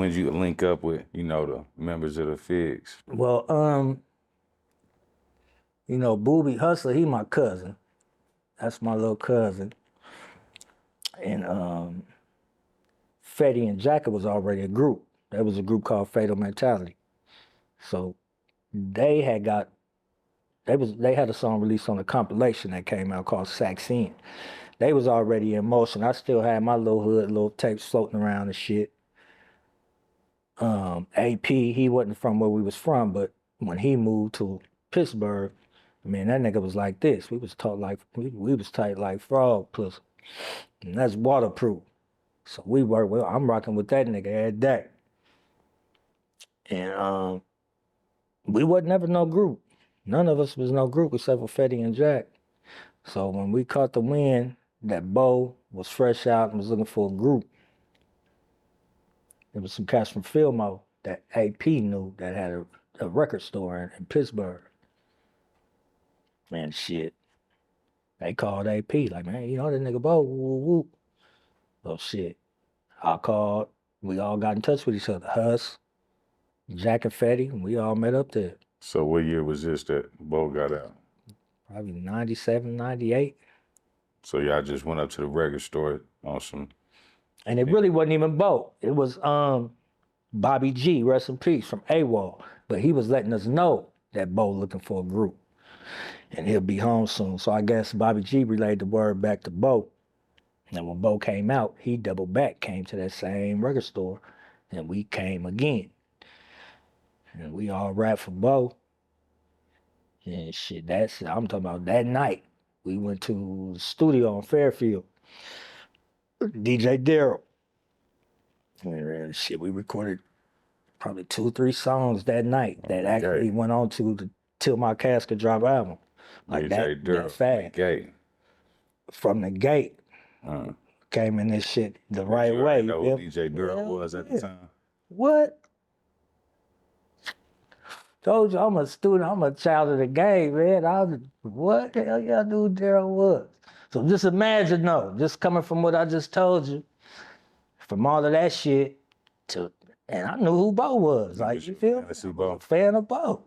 when did you link up with, the members of the Figs? Well, Booby Hustler, he my cousin. That's my little cousin. And Fetty and Jacket was already a group. There was a group called Fatal Mentality. So they had a song released on a compilation that came out called Sax In. They was already in motion. I still had my little tapes floating around and shit. AP, he wasn't from where we was from, but when he moved to Pittsburgh, man, that nigga was like this. We was we was tight like frog pussy. And that's waterproof. So I'm rocking with that nigga every day. And we wasn't never no group. None of us was no group except for Fetty and Jack. So when we caught the wind that Bo was fresh out and was looking for a group, there was some cats from Fillmore that AP knew that had a record store in Pittsburgh. Man, shit. They called AP, like, man, that nigga Bo, woo, woo. So shit. I called, we all got in touch with each other. Hus, Jack and Fetty, and we all met up there. So what year was this that Bo got out? Probably 97, 98. So y'all just went up to the record store on some... And it really wasn't even Bo. It was Bobby G, rest in peace, from AWOL. But he was letting us know that Bo looking for a group. And he'll be home soon. So I guess Bobby G relayed the word back to Bo. And when Bo came out, he doubled back, came to that same record store, and we came again. And we all rapped for Bo. And shit, I'm talking about that night. We went to the studio in Fairfield. DJ Daryl. And shit, we recorded probably 2-3 songs that night that actually went on to the Till My Casket Drop album. Like DJ Daryl, that fast. From the gate. Came in this shit the right way. You know who DJ Daryl was at the time? What? Told you I'm a student, I'm a child of the game, man. What the hell y'all knew who Daryl was? So just imagine, just coming from what I just told you, from all of that shit and I knew who Bo was. Like, you feel me? I'm a fan of Bo.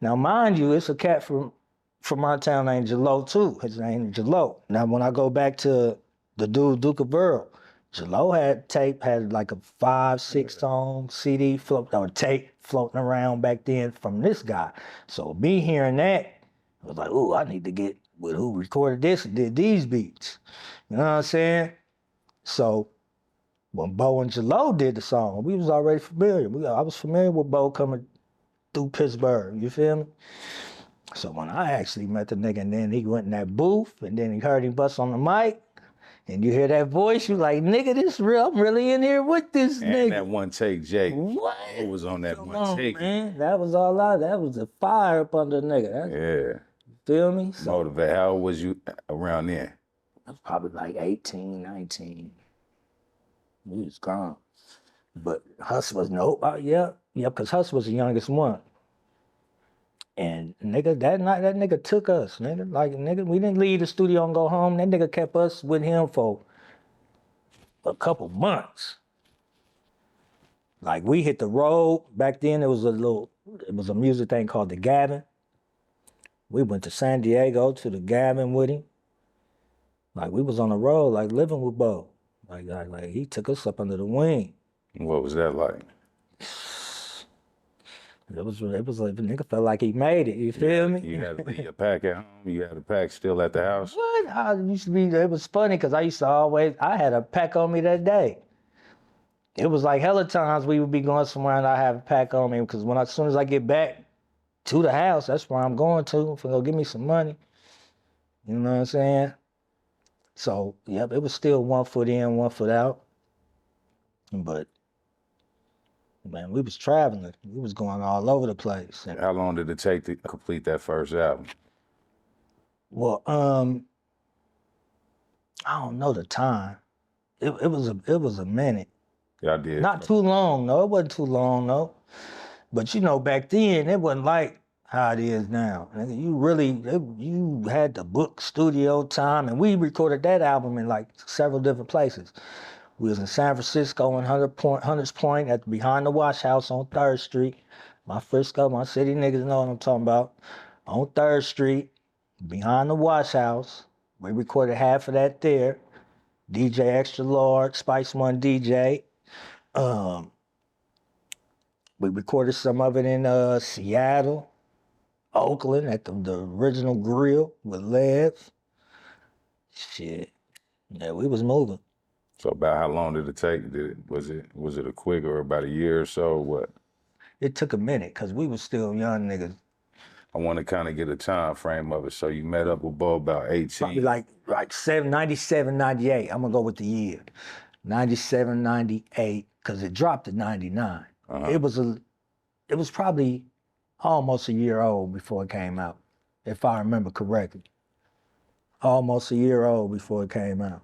Now, mind you, it's a cat from my town named Jalo too. His name is Jalo. Now, when I go back to the dude, Duke of Burrow, Jalo had like a 5-6 song CD tape floating around back then from this guy. So me hearing that, I was like, ooh, I need to get with who recorded this and did these beats. You know what I'm saying? So when Bo and Jalo did the song, we was already familiar. I was familiar with Bo coming through Pittsburgh, you feel me? So when I actually met the nigga and then he went in that booth and then he heard him bust on the mic, and you hear that voice, you like, nigga, this real. I'm really in here with this nigga. And that one take, Jake. What? Who was on that one take? Man, that was all that was a fire up under the nigga. Yeah. Feel me? So, motivate. How old was you around then? I was probably like 18, 19. We was gone. But Hus was because Hus was the youngest one. And nigga, that night, that nigga took us, nigga. Like, nigga, we didn't leave the studio and go home. That nigga kept us with him for a couple months. Like, we hit the road. Back then, it was a music thing called the Gavin. We went to San Diego to the Gavin with him. Like, we was on the road, like, living with Bo. Like he took us up under the wing. What was that like? It was like the nigga felt like he made it, you feel me? You had to leave your pack at home? You had a pack still at the house? What? It was funny because I had a pack on me that day. It was like hella times we would be going somewhere and I have a pack on me because as soon as I get back to the house, that's where I'm going to for go give me some money. You know what I'm saying? So, yep, it was still 1 foot in, 1 foot out. But man, we was traveling. We was going all over the place. How long did it take to complete that first album? Well, I don't know the time. It was a minute. Y'all did. Not too long, though. It wasn't too long, though. But back then it wasn't like how it is now. You had to book studio time, and we recorded that album in like several different places. We was in San Francisco in Hunters Point at behind the wash house on 3rd Street. My Frisco, my city niggas know what I'm talking about. On 3rd Street, behind the wash house. We recorded half of that there. DJ Extra Large, Spice One DJ. We recorded some of it in Seattle, Oakland at the original grill with Lev. Shit. Yeah, we was moving. So about how long did it take? Was it a quick or about a year or so? What? It took a minute because we was still young niggas. I want to kind of get a time frame of it. So you met up with Bo about 18. Probably like 97, 98. I'm gonna go with the year. 97, 98, because it dropped to 99. It was probably almost a year old before it came out, if I remember correctly. Almost a year old before it came out.